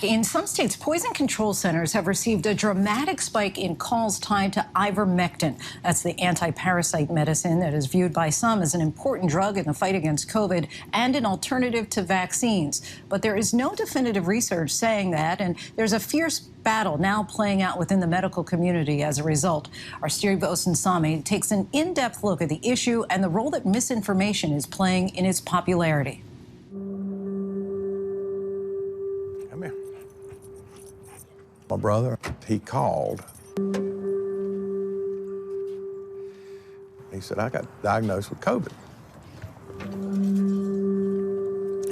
In some states, poison control centers have received a dramatic spike in calls tied to ivermectin. That's the anti-parasite medicine that is viewed by some as an important drug in the fight against COVID and an alternative to vaccines. But there is no definitive research saying that, and there's a fierce battle now playing out within the medical community as a result. Our Steve Osensami takes an in-depth look at the issue and the role that misinformation is playing in its popularity. Come here. My brother, he called. He said, I got diagnosed with COVID.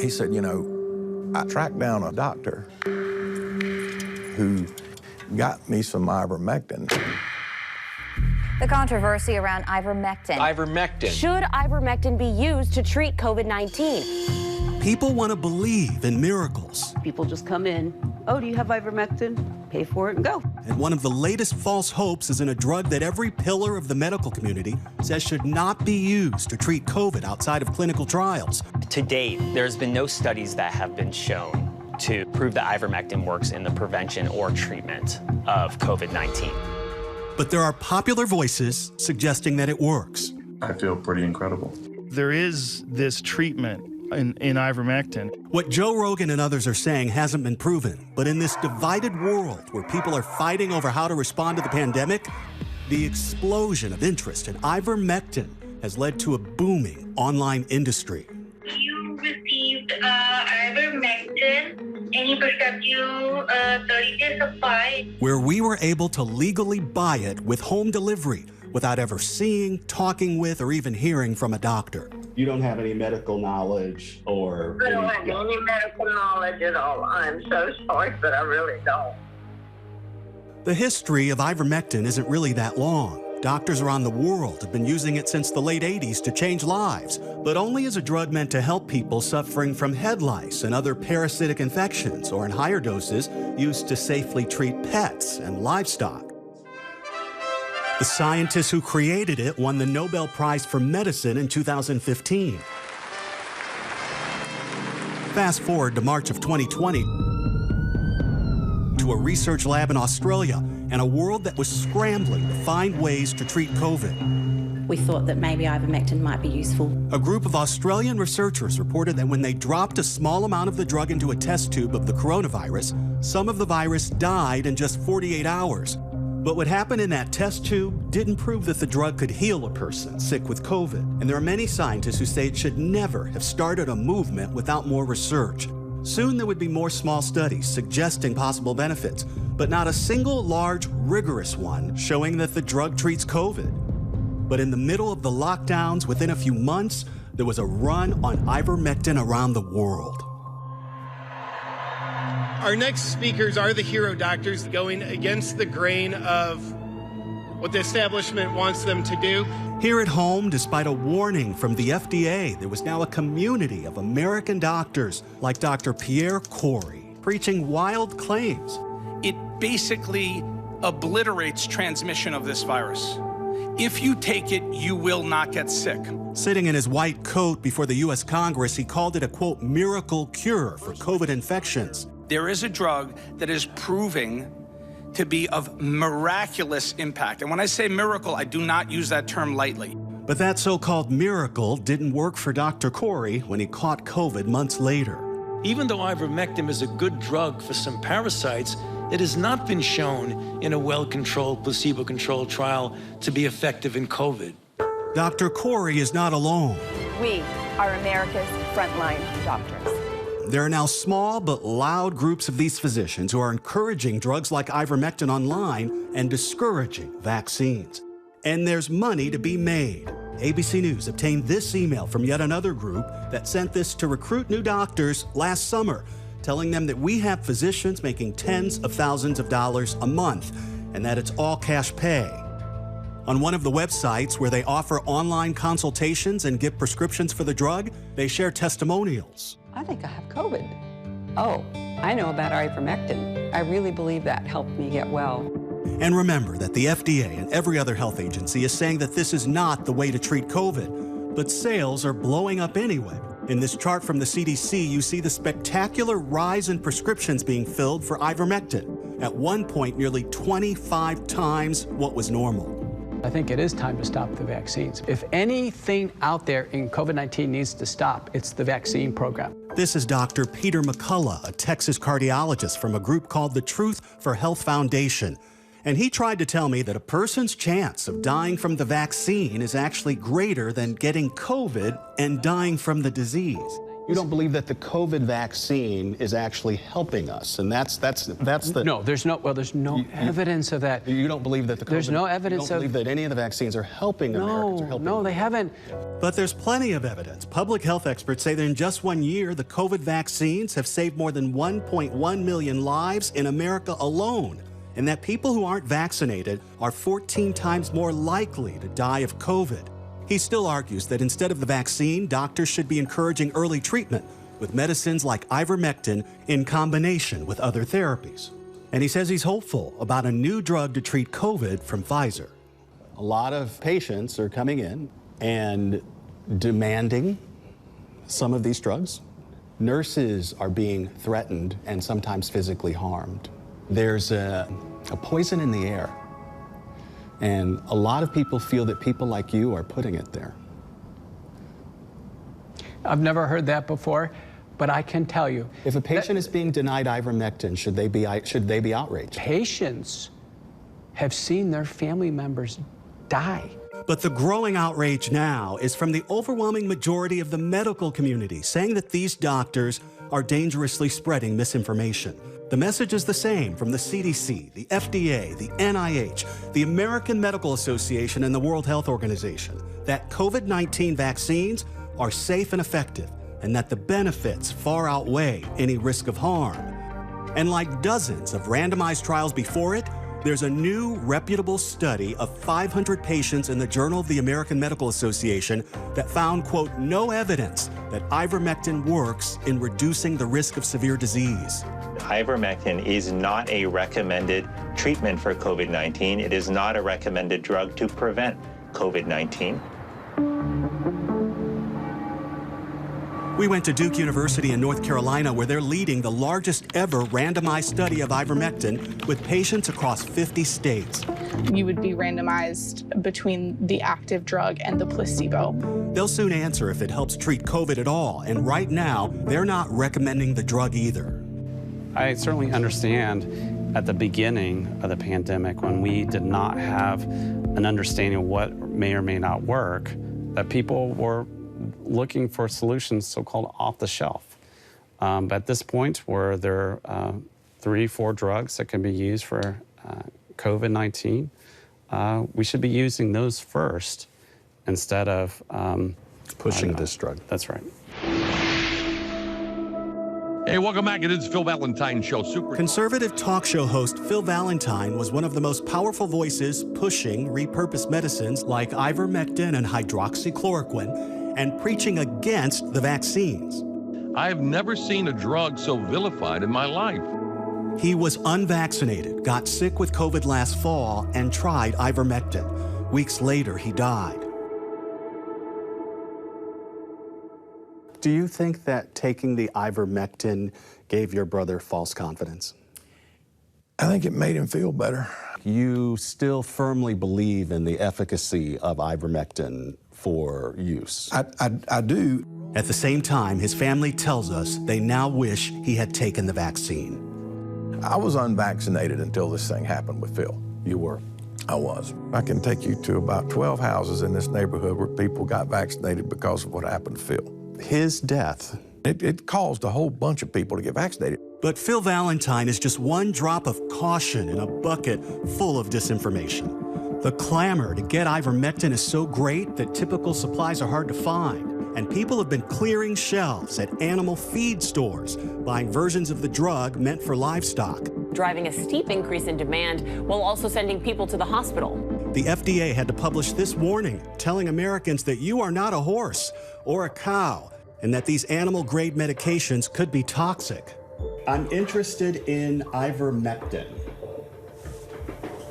He said, you know, I tracked down a doctor who got me some ivermectin. The controversy around ivermectin. Ivermectin. Should ivermectin be used to treat COVID-19? People want to believe in miracles. People just come in, oh, do you have ivermectin? Pay for it and go. And one of the latest false hopes is in a drug that every pillar of the medical community says should not be used to treat COVID outside of clinical trials. To date, there's been no studies that have been shown to prove that ivermectin works in the prevention or treatment of COVID-19. But there are popular voices suggesting that it works. I feel pretty incredible. There is this treatment in ivermectin. What Joe Rogan and others are saying hasn't been proven, but in this divided world where people are fighting over how to respond to the pandemic, the explosion of interest in ivermectin has led to a booming online industry. You received ivermectin and he prescribed you 30-day supply. Where we were able to legally buy it with home delivery without ever seeing, talking with, or even hearing from a doctor. You don't have any medical knowledge or... I don't have any medical knowledge at all. I'm so sorry, but I really don't. The history of ivermectin isn't really that long. Doctors around the world have been using it since the late 80s to change lives, but only as a drug meant to help people suffering from head lice and other parasitic infections, or in higher doses, used to safely treat pets and livestock. The scientists who created it won the Nobel Prize for Medicine in 2015. Fast forward to March of 2020, to a research lab in Australia and a world that was scrambling to find ways to treat COVID. We thought that maybe ivermectin might be useful. A group of Australian researchers reported that when they dropped a small amount of the drug into a test tube of the coronavirus, some of the virus died in just 48 hours. But what happened in that test tube didn't prove that the drug could heal a person sick with COVID. And there are many scientists who say it should never have started a movement without more research. Soon there would be more small studies suggesting possible benefits, but not a single large, rigorous one showing that the drug treats COVID. But in the middle of the lockdowns, within a few months, there was a run on ivermectin around the world. Our next speakers are the hero doctors going against the grain of what the establishment wants them to do. Here at home, despite a warning from the FDA, there was now a community of American doctors like Dr. Pierre Corey preaching wild claims. It basically obliterates transmission of this virus. If you take it, you will not get sick. Sitting in his white coat before the U.S. Congress, he called it a, quote, miracle cure for COVID infections. There is a drug that is proving to be of miraculous impact. And when I say miracle, I do not use that term lightly. But that so-called miracle didn't work for Dr. Corey when he caught COVID months later. Even though ivermectin is a good drug for some parasites, it has not been shown in a well-controlled, placebo-controlled trial to be effective in COVID. Dr. Corey is not alone. We are America's frontline doctors. There are now small but loud groups of these physicians who are encouraging drugs like ivermectin online and discouraging vaccines. And there's money to be made. ABC News obtained this email from yet another group that sent this to recruit new doctors last summer, telling them that we have physicians making tens of thousands of dollars a month and that it's all cash pay. On one of the websites where they offer online consultations and give prescriptions for the drug, they share testimonials. I think I have COVID. Oh, I know about ivermectin. I really believe that helped me get well. And remember that the FDA and every other health agency is saying that this is not the way to treat COVID, but sales are blowing up anyway. In this chart from the CDC, you see the spectacular rise in prescriptions being filled for ivermectin. At one point, nearly 25 times what was normal. I think it is time to stop the vaccines. If anything out there in COVID-19 needs to stop, it's the vaccine program. This is Dr. Peter McCullough, a Texas cardiologist from a group called the Truth for Health Foundation. And he tried to tell me that a person's chance of dying from the vaccine is actually greater than getting COVID and dying from the disease. You don't believe that the COVID vaccine is actually helping us, and that's the... No, there's no evidence of that. You don't believe that the COVID... There's no evidence you don't believe that any of the vaccines are helping Americans or helping... No, they haven't. But there's plenty of evidence. Public health experts say that in just 1 year, the COVID vaccines have saved more than 1.1 million lives in America alone, and that people who aren't vaccinated are 14 times more likely to die of COVID. He still argues that instead of the vaccine, doctors should be encouraging early treatment with medicines like ivermectin in combination with other therapies. And he says he's hopeful about a new drug to treat COVID from Pfizer. A lot of patients are coming in and demanding some of these drugs. Nurses are being threatened and sometimes physically harmed. There's a poison in the air. And a lot of people feel that people like you are putting it there. I've never heard that before, but I can tell you. If a patient is being denied ivermectin, should they be outraged? Patients have seen their family members die. But the growing outrage now is from the overwhelming majority of the medical community, saying that these doctors are dangerously spreading misinformation. The message is the same from the CDC, the FDA, the NIH, the American Medical Association, and the World Health Organization, that COVID-19 vaccines are safe and effective, and that the benefits far outweigh any risk of harm. And like dozens of randomized trials before it, there's a new reputable study of 500 patients in the Journal of the American Medical Association that found, quote, no evidence that ivermectin works in reducing the risk of severe disease. Ivermectin is not a recommended treatment for COVID-19. It is not a recommended drug to prevent COVID-19. We went to Duke University in North Carolina, where they're leading the largest ever randomized study of ivermectin with patients across 50 states. You would be randomized between the active drug and the placebo. They'll soon answer if it helps treat COVID at all, and right now, they're not recommending the drug either. I certainly understand at the beginning of the pandemic, when we did not have an understanding of what may or may not work, that people were looking for solutions so-called off the shelf. But at this point, where there are 3-4 drugs that can be used for COVID-19, we should be using those first instead of pushing this drug. That's right. Hey, welcome back. It is Phil Valentine Show. Conservative talk show host Phil Valentine was one of the most powerful voices pushing repurposed medicines like ivermectin and hydroxychloroquine and preaching against the vaccines. I've never seen a drug so vilified in my life. He was unvaccinated, got sick with COVID last fall, and tried ivermectin. Weeks later, he died. Do you think that taking the ivermectin gave your brother false confidence? I think it made him feel better. You still firmly believe in the efficacy of ivermectin for use? I do. At the same time, his family tells us they now wish he had taken the vaccine. I was unvaccinated until this thing happened with Phil. You were? I was. I can take you to about 12 houses in this neighborhood where people got vaccinated because of what happened to Phil. His death, it caused a whole bunch of people to get vaccinated. But Phil Valentine is just one drop of caution in a bucket full of disinformation. The clamor to get ivermectin is so great that typical supplies are hard to find, and people have been clearing shelves at animal feed stores, buying versions of the drug meant for livestock. Driving a steep increase in demand while also sending people to the hospital. The FDA had to publish this warning, telling Americans that you are not a horse or a cow, and that these animal-grade medications could be toxic. I'm interested in ivermectin.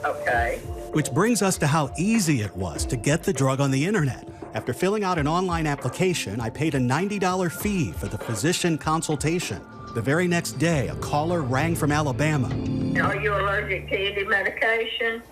Okay. Which brings us to how easy it was to get the drug on the internet. After filling out an online application, I paid a $90 fee for the physician consultation. The very next day, a caller rang from Alabama. Are you allergic to any medication?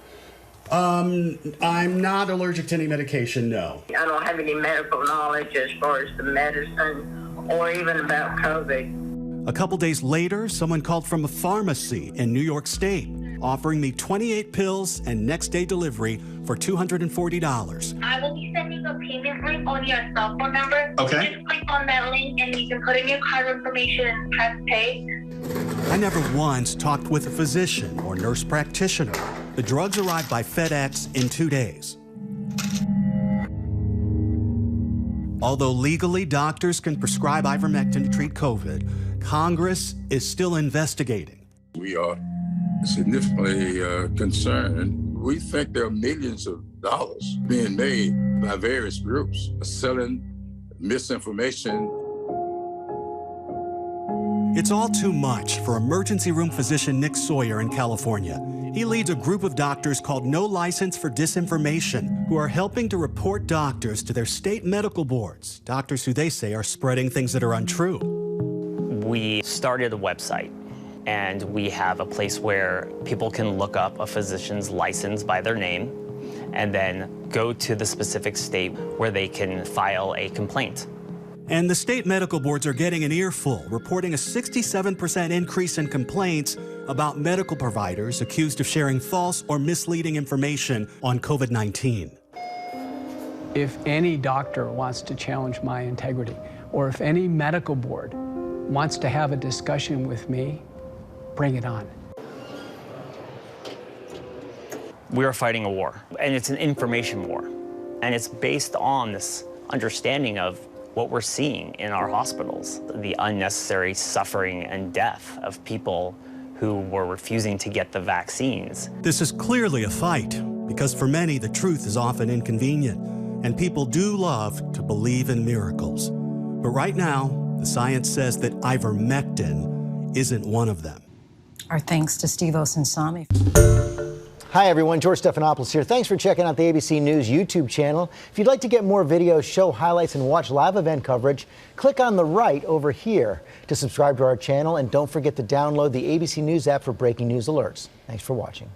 I'm not allergic to any medication, no. I don't have any medical knowledge as far as the medicine or even about COVID. A couple days later, someone called from a pharmacy in New York State, offering me 28 pills and next-day delivery for $240. I will be sending a payment link on your cell phone number. Okay. Just click on that link and you can put in your card information and press pay. I never once talked with a physician or nurse practitioner. The drugs arrived by FedEx in 2 days. Although legally doctors can prescribe ivermectin to treat COVID, Congress is still investigating. We are significantly concerned. We think there are millions of dollars being made by various groups selling misinformation. It's all too much for emergency room physician Nick Sawyer in California. He leads a group of doctors called No License for Disinformation, who are helping to report doctors to their state medical boards, doctors who they say are spreading things that are untrue. We started a website, and we have a place where people can look up a physician's license by their name and then go to the specific state where they can file a complaint. And the state medical boards are getting an earful, reporting a 67% increase in complaints about medical providers accused of sharing false or misleading information on COVID-19. If any doctor wants to challenge my integrity, or if any medical board wants to have a discussion with me, bring it on. We are fighting a war, and it's an information war. And it's based on this understanding of what we're seeing in our hospitals, the unnecessary suffering and death of people who were refusing to get the vaccines. This is clearly a fight, because for many, the truth is often inconvenient, and people do love to believe in miracles. But right now, the science says that ivermectin isn't one of them. Our thanks to Steve Osunsami. Hi, everyone. George Stephanopoulos here. Thanks for checking out the ABC News YouTube channel. If you'd like to get more videos, show highlights, and watch live event coverage, click on the right over here to subscribe to our channel. And don't forget to download the ABC News app for breaking news alerts. Thanks for watching.